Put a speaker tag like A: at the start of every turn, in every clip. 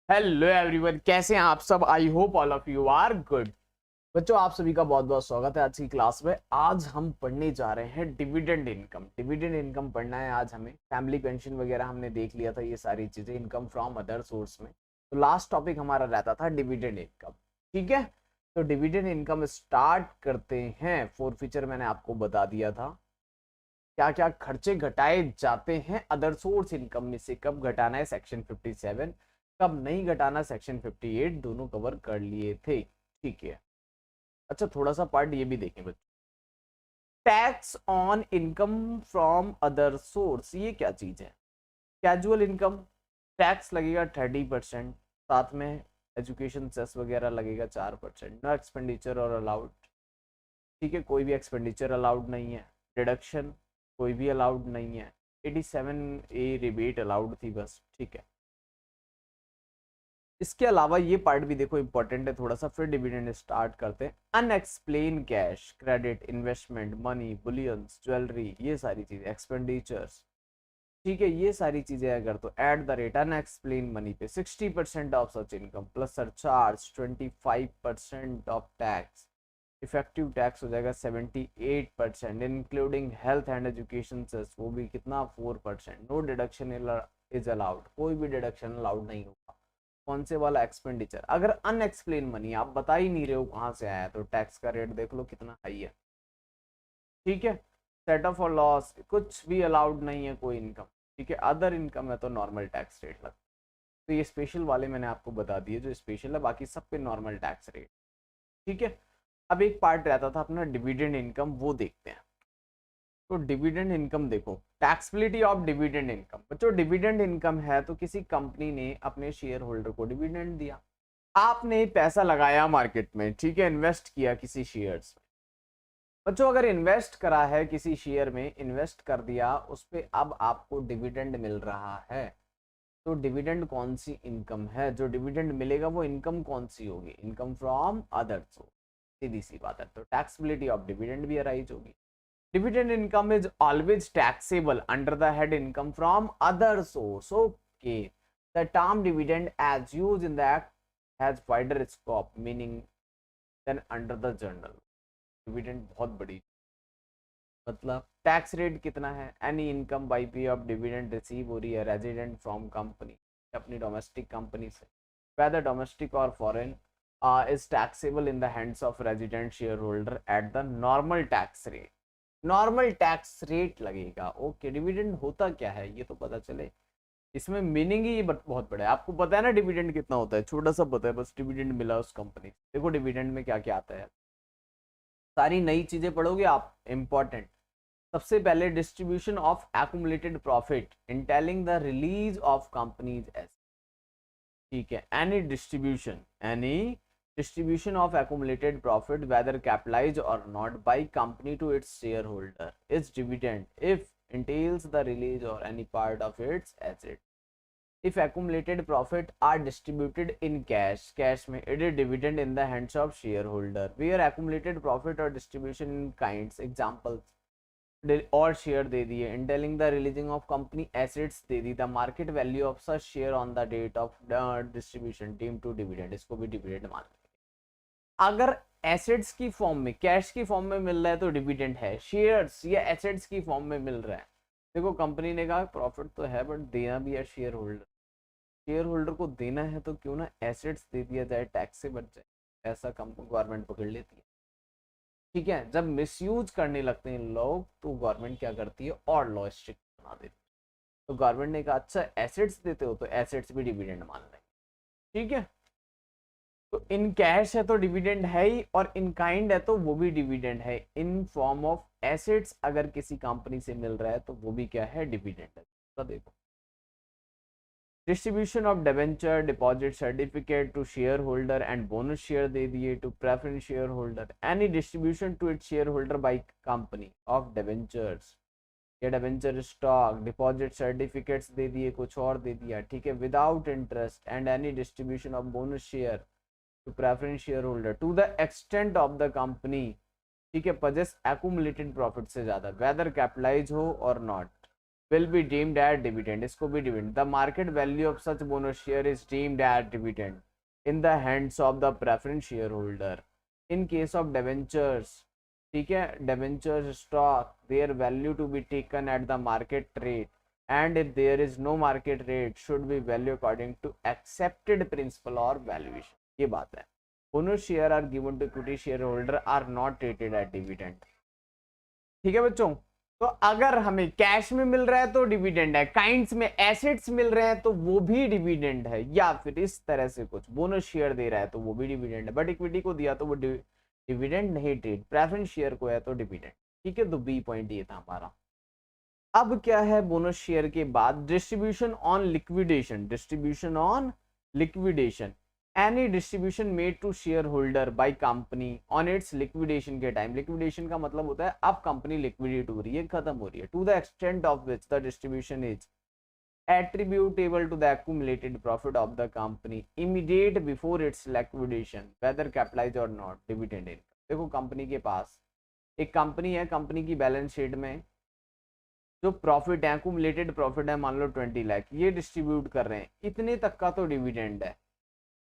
A: Hello everyone, कैसे हैं आप सब। I hope all of you are good. बच्चों, आप सभी का बहुत बहुत स्वागत है आज की क्लास में। आज हम पढ़ने जा रहे हैं डिविडेंड इनकम। डिविडेंड इनकम पढ़ना है आज हमें। फैमिली पेंशन वगैरह हमने देख लिया था, ये सारी चीजें इनकम फ्रॉम अदर सोर्स में। तो लास्ट टॉपिक हमारा रहता था डिविडेंड इनकम। ठीक है, तो डिविडेंड इनकम स्टार्ट करते हैं। फोर फीचर मैंने आपको बता दिया था, क्या क्या खर्चे घटाए जाते हैं अदर सोर्स इनकम में से, कब घटाना है सेक्शन 57, कब नहीं घटाना सेक्शन 58, दोनों कवर कर लिए थे। ठीक है, अच्छा थोड़ा सा पार्ट ये भी देखें बच्चों। Tax on income from other source, ये क्या चीज है। कैजुअल इनकम टैक्स लगेगा 30%, साथ में एजुकेशन सेस वगैरह लगेगा 4%। नो एक्सपेंडिचर और अलाउड। ठीक है, कोई भी एक्सपेंडिचर अलाउड नहीं है। डिडक्शन कोई भी अलाउड नहीं है। 87A रिबेट अलाउड थी बस। ठीक है, इसके अलावा ये पार्ट भी देखो इंपॉर्टेंट है थोड़ा सा, फिर डिविडेंड स्टार्ट करते हैं। Unexplained cash, credit, investment, money, bullions, jewellery, ये सारी चीजें, एक्सपेंडिचर्स। ठीक है, ये सारी चीजें अगर तो at the rate unexplained money पे 60% of such income plus surcharge 25% of tax. Effective tax हो जाएगा 78%, including health and education cess, वो भी कितना 4%। नो डिडक्शन इज अलाउड, कोई भी डिडक्शन अलाउड नहीं होगा। कौन से वाला एक्सपेंडिचर, अगर अनएक्सप्लेन मनी आप बता ही नहीं रहे हो कहाँ से आया, तो टैक्स का रेट देख लो कितना हाई है। ठीक है, सेट ऑफ और लॉस कुछ भी अलाउड नहीं है, कोई इनकम। ठीक है, अदर इनकम है तो नॉर्मल टैक्स रेट लगता है। तो ये स्पेशल वाले मैंने आपको बता दिए जो स्पेशल है, बाकी सब पे नॉर्मल टैक्स रेट। ठीक है, अब एक पार्ट रहता था अपना डिविडेंड इनकम, वो देखते हैं। तो डिविडेंड इनकम देखो, टैक्सबिलिटी ऑफ डिविडेंड इनकम। बच्चों, डिविडेंड इनकम है तो किसी कंपनी ने अपने शेयर होल्डर को डिविडेंड दिया। आपने पैसा लगाया मार्केट में, ठीक है, इन्वेस्ट किया किसी शेयर्स में। बच्चों, अगर इन्वेस्ट करा है किसी शेयर में, इन्वेस्ट कर दिया उस पे, अब आपको डिविडेंड मिल रहा है। तो डिविडेंड कौन सी इनकम है, जो डिविडेंड मिलेगा वो इनकम कौन सी होगी, इनकम फ्रॉम अदर सोर्स। सीधी सी बात है, तो टैक्सबिलिटी ऑफ डिविडेंड भी अराइज होगी। Dividend income is always taxable under the head income from other source. Okay, the term dividend as used in the act has wider scope meaning than under the general. Dividend बहुत बड़ी, मतलब tax rate कितना है। Any income by पे of dividend receive हो रही है resident from company, अपनी डोमेस्टिक कंपनी से, whether domestic or foreign, is taxable in the hands of resident shareholder at the normal tax rate. Normal tax rate लगेगा। Okay, dividend होता क्या है ये तो पता चले, इसमें मीनिंग ही बहुत बड़ा है। आपको पता है ना डिविडेंड कितना होता है, छोटा सा पता है बस, डिविडेंड मिला उस कंपनी। देखो डिविडेंड में क्या क्या आता है, सारी नई चीजें पढ़ोगे आप, इंपॉर्टेंट। सबसे पहले distribution of accumulated profit entailing the release of companies asset. ठीक है, any distribution of accumulated profit whether capitalized or not by company to its shareholder is dividend if entails the release or any part of its asset. If accumulated profit are distributed in cash में it is dividend in the hands of shareholder. Where accumulated profit or distribution in kinds, examples, और share दे दिए, entailing the releasing of company assets दे दी, the market value of such share on the date of distribution deem to dividend, इसको भी dividend मान लेंगे। अगर एसेट्स की फॉर्म में, कैश की फॉर्म में मिल रहा है तो डिविडेंड है, शेयर्स या एसेट्स की फॉर्म में मिल रहा है, देखो कंपनी ने कहा प्रॉफिट तो है बट देना भी है शेयर होल्डर, शेयर होल्डर को देना है तो क्यों ना एसेट्स दे दिया जाए, टैक्स से बच जाए, ऐसा गवर्नमेंट पकड़ लेती है। ठीक है, जब मिसयूज करने लगते हैं लोग तो गवर्नमेंट क्या करती है, और लॉ स्ट्रिक्ट बना देती है। तो गवर्नमेंट ने कहा अच्छा एसेट्स देते हो तो एसेट्स भी डिविडेंड मान लेंगे। ठीक है, तो इन कैश है तो डिविडेंड है ही, और इन काइंड है तो वो भी डिविडेंड है। इन फॉर्म ऑफ एसेट्स अगर किसी कंपनी से मिल रहा है तो वो भी क्या है, डिविडेंड है। तो देखो distribution of debenture, deposit certificate to share holder and bonus share दे दिए to preference share holder. Any distribution to its share holder by company of debentures या डिबेंचर स्टॉक, डिपॉजिट सर्टिफिकेट्स दे दिए, कुछ और दे दिया। ठीक है, without interest, and any distribution of bonus share to preference share holder to the extent of the company, ठीक है, पजेस एक्यूमुलेटेड प्रॉफिट से ज्यादा, वेदर कैपिटलाइज हो और not. will be deemed as dividend, इसको भी dividend. The market value of such bonus share is deemed as dividend in the hands of the preference shareholder. In case of debentures, ठीक है, debentures stock, their value to be taken at the market rate, and if there is no market rate, should be value according to accepted principle or valuation. ये बात है. Bonus share are given to equity shareholder are not treated as dividend. ठीक है बच्चों. तो अगर हमें cash में मिल रहा है तो डिविडेंड है, काइंड्स में एसेट्स मिल रहे हैं तो वो भी डिविडेंड है, या फिर इस तरह से कुछ बोनस शेयर दे रहा है तो वो भी डिविडेंड है. बट इक्विटी को दिया तो वो डिविडेंड नहीं ट्रीट, प्रेफरेंस शेयर को है तो डिविडेंड. ठीक है, तो बी पॉइंट ये था हमारा. अब क्या है बोनस शेयर के बाद, distribution on liquidation. Distribution on liquidation, any distribution made to share holder by company on its liquidation के टाइम. लिक्विडेशन का मतलब होता है अब कंपनी लिक्विडेट हो रही है, खत्म हो रही है. To the extent of which the distribution is attributable to the accumulated profit of the company immediate before its liquidation whether capitalized or not, dividend income. देखो कंपनी के पास एक कंपनी है, कंपनी की बैलेंस शीट में जो profit है, accumulated profit है, मान लो 20 लाख, ये डिस्ट्रीब्यूट कर रहे हैं, इतने तक का तो डिविडेंड है.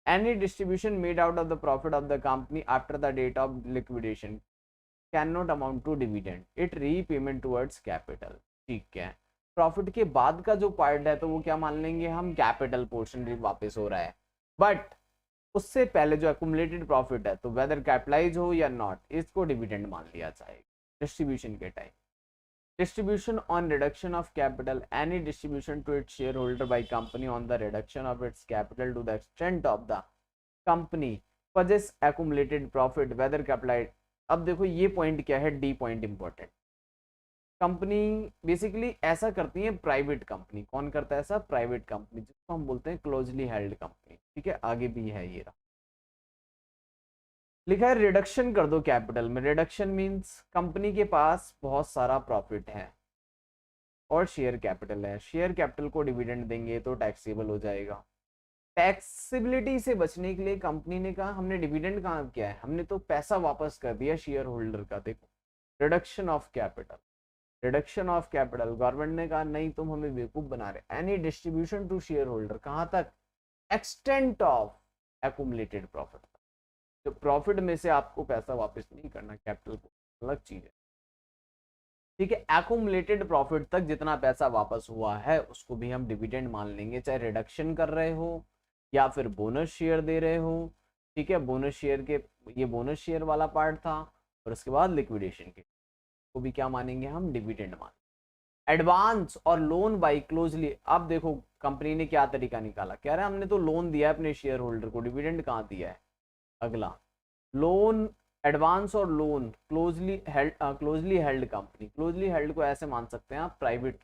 A: Any distribution made out of the profit of the company after the date of liquidation cannot amount to dividend. It repayment towards capital. ठीक है, प्रॉफिट के बाद का जो पार्ट है तो वो क्या मान लेंगे हम, कैपिटल पोर्शन वापस हो रहा है. बट उससे पहले जो एक्युमुलेटेड प्रॉफिट है तो वेदर कैपिटलाइज हो या नॉट, इसको डिविडेंड मान लिया जाएगा डिस्ट्रीब्यूशन के time. Distribution on reduction of capital, any distribution to its shareholder by company on the reduction of its capital to the extent of the company possess accumulated profit whether capitalized. अब देखो ये point क्या है, D point important. Company basically ऐसा करती है, private company. कौन करता है ऐसा, प्राइवेट कंपनी, जिसको हम बोलते हैं क्लोजली हेल्ड कंपनी. ठीक है, आगे भी है, ये रहा लिखा है रिडक्शन कर दो कैपिटल में. रिडक्शन मींस कंपनी के पास बहुत सारा प्रॉफिट है और शेयर कैपिटल है, शेयर कैपिटल को डिविडेंड देंगे तो टैक्सेबल हो जाएगा. टैक्सेबिलिटी से बचने के लिए कंपनी ने कहा हमने डिविडेंड कहाँ किया है, हमने तो पैसा वापस कर दिया शेयर होल्डर का. देखो reduction of capital, reduction of capital. Government ने कहा नहीं तुम हमें बेवकूफ बना रहे. Any distribution to share holder, कहाँ तक, एक्सटेंट ऑफ एक्युमुलेटेड प्रॉफिट. तो प्रॉफिट में से आपको पैसा वापस नहीं करना, कैपिटल को, अलग चीज है. ठीक है, एक्युमुलेटेड प्रॉफिट तक जितना पैसा वापस हुआ है उसको भी हम डिविडेंड मान लेंगे, चाहे रिडक्शन कर रहे हो या फिर बोनस शेयर दे रहे हो. ठीक है, बोनस शेयर के, ये बोनस शेयर वाला पार्ट था, और उसके बाद लिक्विडेशन के को भी क्या मानेंगे हम, डिविडेंड मान. एडवांस और लोन बाई क्लोजली. अब देखो कंपनी ने क्या तरीका निकाला, कह रहे हैं हमने तो लोन दिया है अपने शेयर होल्डर को, डिविडेंड कहाँ दिया है. अगला लोन, एडवांस और loan closely held company. Closely held को ऐसे मान सकते हैं आप, प्राइवेट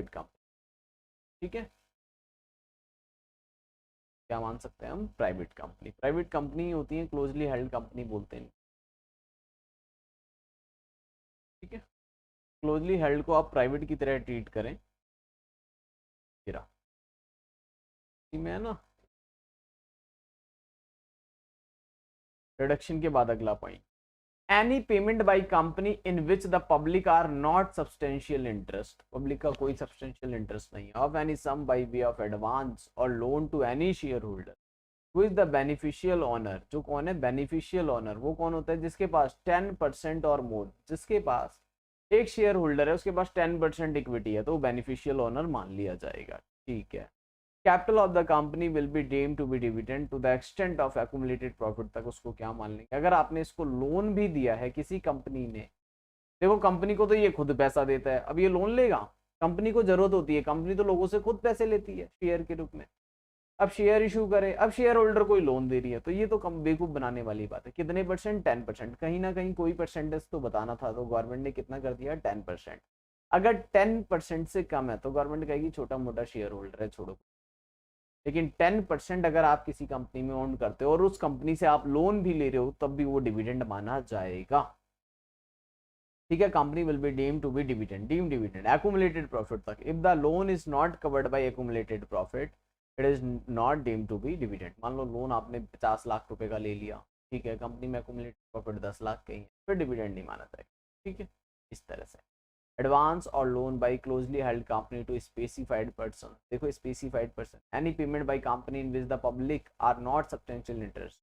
A: कंपनी. ठीक है, क्या मान सकते हैं हम, प्राइवेट कंपनी. प्राइवेट कंपनी होती है, क्लोजली हेल्ड कंपनी बोलते हैं. ठीक है, क्लोजली हेल्ड को आप प्राइवेट की तरह ट्रीट करें. में है ना. रिडक्शन के बाद अगला point, any payment by company in which the public are not substantial interest. Public का कोई सब्सटेंशियल इंटरेस्ट नहीं है. Of any sum by way of advance और loan to any share holder with the beneficial owner. जो कौन है beneficial owner, वो कौन होता है, जिसके पास 10% और मोर, जिसके पास एक शेयर होल्डर है उसके पास 10% इक्विटी है तो बेनिफिशियल ऑनर मान लिया जाएगा. ठीक है, capital of the company will be deemed to be dividend to the extent of accumulated profit तक. उसको क्या मान लेंगे, अगर आपने इसको लोन भी दिया है किसी कंपनी ने, देखो कंपनी को तो ये खुद पैसा देता है, अब ये लोन लेगा, कंपनी को जरूरत होती है, कंपनी तो लोगों से खुद पैसे लेती है शेयर के रूप में. अब शेयर इशू करे, अब शेयर होल्डर कोई लोन दे रही है, तो ये तो कम बेवकूफ बनाने वाली बात है. कितने परसेंट, 10%. कहीं ना कहीं कोई परसेंटेज तो बताना था, तो गवर्नमेंट ने कितना कर दिया, 10%. अगर 10% से कम है तो गवर्नमेंट कहेगी छोटा मोटा शेयर होल्डर है, छोड़ो. लेकिन 10% अगर आप किसी कंपनी में ओन करते हो और उस कंपनी से आप लोन भी ले रहे हो तब भी वो डिविडेंड माना जाएगा. ठीक है, company will be deemed to be dividend. Deem dividend accumulated profit तक. If the loan is not covered by accumulated profit it is not deemed to be dividend. मान लो लोन आपने 50 लाख रुपए का ले लिया, ठीक है, कंपनी में एक्युमुलेटेड प्रॉफिट 10 लाख का ही है, फिर डिविडेंड नहीं माना जाएगा. ठीक है, इस तरह से. एडवांस और loan by closely held company to specified person, देखो specified person, any payment by company in which the public are not substantial interest,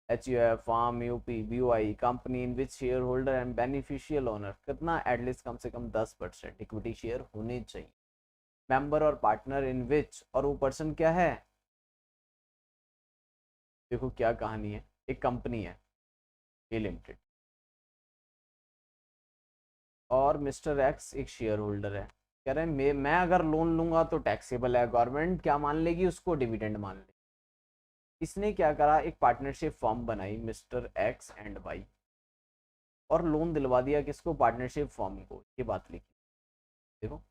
A: HUF, firm, AOP, BOI, company in which share holder and beneficial owner, कितना at least कम से कम 10% equity share होने चाहिए, member or partner in विच, और वो person क्या है, देखो क्या कहानी है, एक कंपनी है ए लिमिटेड और मिस्टर एक्स एक शेयर होल्डर है, कह रहे हैं मैं अगर लोन लूंगा तो टैक्सेबल है, गवर्नमेंट क्या मान लेगी उसको, डिविडेंड मान लेगी। इसने क्या करा, एक पार्टनरशिप फॉर्म बनाई मिस्टर एक्स एंड वाई, और लोन दिलवा दिया किसको, पार्टनरशिप फॉर्म को, ये बात लिखी, देखो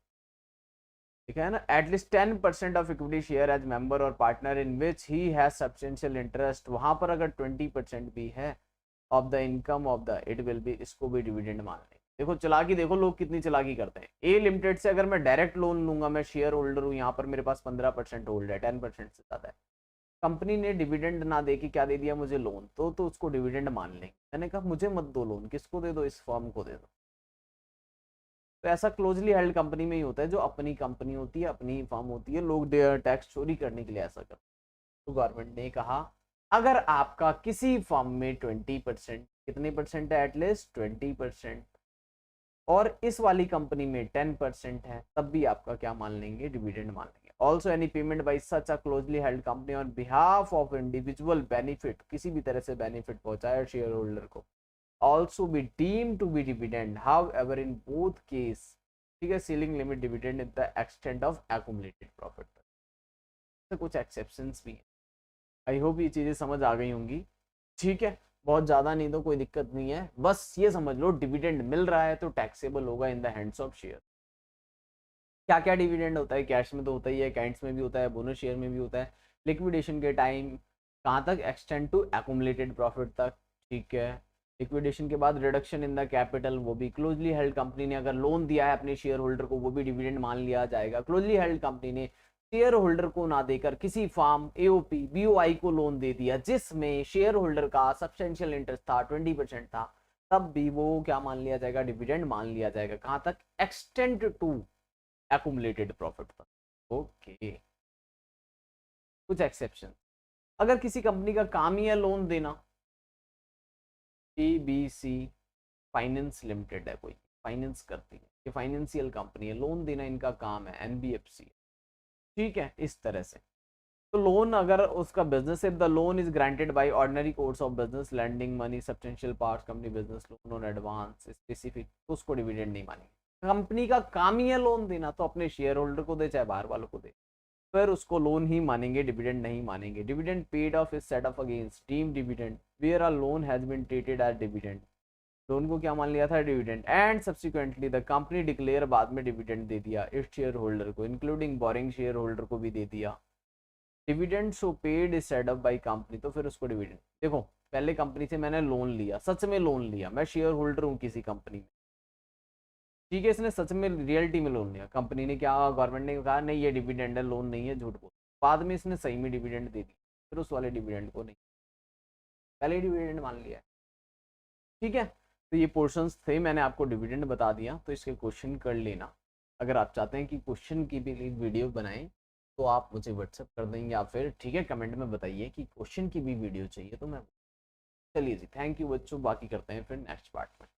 A: ठीक है ना, at least 10% of equity share as member or partner in which he has substantial interest, वहां पर अगर 20% भी है of the income of the it will be, इसको भी डिविडेंड मान लेंगे। देखो चलाकी, देखो लोग कितनी चलाकी करते हैं, ए लिमिटेड से अगर मैं डायरेक्ट लोन लूंगा, मैं शेयर होल्डर हूँ, यहाँ पर मेरे पास 15% होल्ड है, 10% से ज्यादा है, कंपनी ने डिविडेंड ना दे के क्या दे दिया मुझे, लोन, तो उसको डिविडेंड मान लेंगे। मैंने कहा मुझे मत दो लोन, किसको दे दो, इस फर्म को दे दो। तो ऐसा क्लोजली हेल्ड कंपनी में ही होता है, जो अपनी कंपनी होती है, अपनी फर्म होती है, लोग टैक्स चोरी करने के लिए ऐसा करते हैं। तो गवर्नमेंट ने कहा अगर आपका किसी फर्म में 20%, कितने परसेंट है, एटलीस्ट 20%, और इस वाली कंपनी में 10% है, तब भी आपका क्या मान लेंगे, डिविडेंड मान लेंगे। Also any payment by such a closely held company on behalf of individual benefit, किसी भी तरह से बेनिफिट पहुंचाए शेयर होल्डर को, also be deem to be dividend, however in both case, ठीक है, ceiling limit dividend in the extent of accumulated profit. तो कुछ एक्सेप्शंस भी हैं, आई होप ये चीजें समझ आ गई होंगी, ठीक है, बहुत ज्यादा नहीं तो कोई दिक्कत नहीं है, बस ये समझ लो डिविडेंड मिल रहा है तो टैक्सेबल होगा in the hands of share. क्या क्या डिविडेंड होता है, कैश में तो होता ही है, कैंट्स में भी होता है, बोनस शेयर में भी होता है, लिक्विडेशन के टाइम कहाँ तक, एक्सटेंड टू एक्यूमुलेटेड प्रॉफिट तक, ठीक है, लिक्विडेशन के बाद रिडक्शन इन द कैपिटल, वो भी क्लोजली हेल्ड कंपनी ने अगर लोन दिया है अपने शेयर होल्डर को, वो भी डिविडेंड मान लिया जाएगा। क्लोजली हेल्ड कंपनी ने शेयर होल्डर को ना देकर किसी फार्म, AOP, BOI को लोन दे दिया जिसमें शेयर होल्डर का सब्सटेंशियल इंटरेस्ट था, 20% था, तब भी वो क्या मान लिया जाएगा, डिविडेंड मान लिया जाएगा। कहाँ तक, एक्सटेंड टू एक्यूमुलेटेड प्रॉफिट तक। ओके, कुछ एक्सेप्शन, अगर किसी कंपनी का काम ही है लोन देना, ABC फाइनेंस लिमिटेड है, कोई फाइनेंस करती है, ये फाइनेंशियल कंपनी है, लोन देना इनका काम है, NBFC, ठीक है, इस तरह से। तो लोन अगर उसका business, if the loan is granted by ordinary course of business, lending money, substantial part company business loan और एडवांस स्पेसिफिक, तो उसको डिविडेंड नहीं मानेंगे। कंपनी का काम ही है लोन देना, तो अपने शेयर होल्डर को दे चाहे बाहर वालों को दे, फिर उसको लोन ही मानेंगे, डिविडेंड नहीं मानेंगे। Dividend paid off is set off against deem dividend where a loan has been treated as dividend, loan को क्या मान लिया था, dividend, and subsequently the company declare, बाद में डिविडेंड दे दिया इस शेयर होल्डर को, इंक्लूडिंग बोरिंग शेयर होल्डर को भी दे दिया। Dividend so paid is set up by company, तो फिर उसको डिविडेंड, देखो पहले कंपनी से मैंने लोन लिया, सच में लोन लिया, मैं शेयर होल्डर हूँ किसी कंपनी में, ठीक है, इसने सच में रियलिटी में लोन लिया, कंपनी ने क्या, गवर्नमेंट ने कहा नहीं ये डिविडेंड है, लोन नहीं है, झूठ बोल, बाद में इसने सही में डिविडेंड दे दी, फिर उस वाले डिविडेंड को नहीं, पहले डिविडेंड मान लिया, ठीक है। तो ये पोर्शंस थे, मैंने आपको डिविडेंड बता दिया, तो इसके क्वेश्चन कर लेना। अगर आप चाहते हैं कि क्वेश्चन की भी वीडियो बनाएं तो आप मुझे व्हाट्सएप कर देंगे, या फिर ठीक है कमेंट में बताइए कि क्वेश्चन की भी वीडियो चाहिए तो मैं, चलिए जी, थैंक यू बच्चों, बाकी करते हैं फिर नेक्स्ट पार्ट में।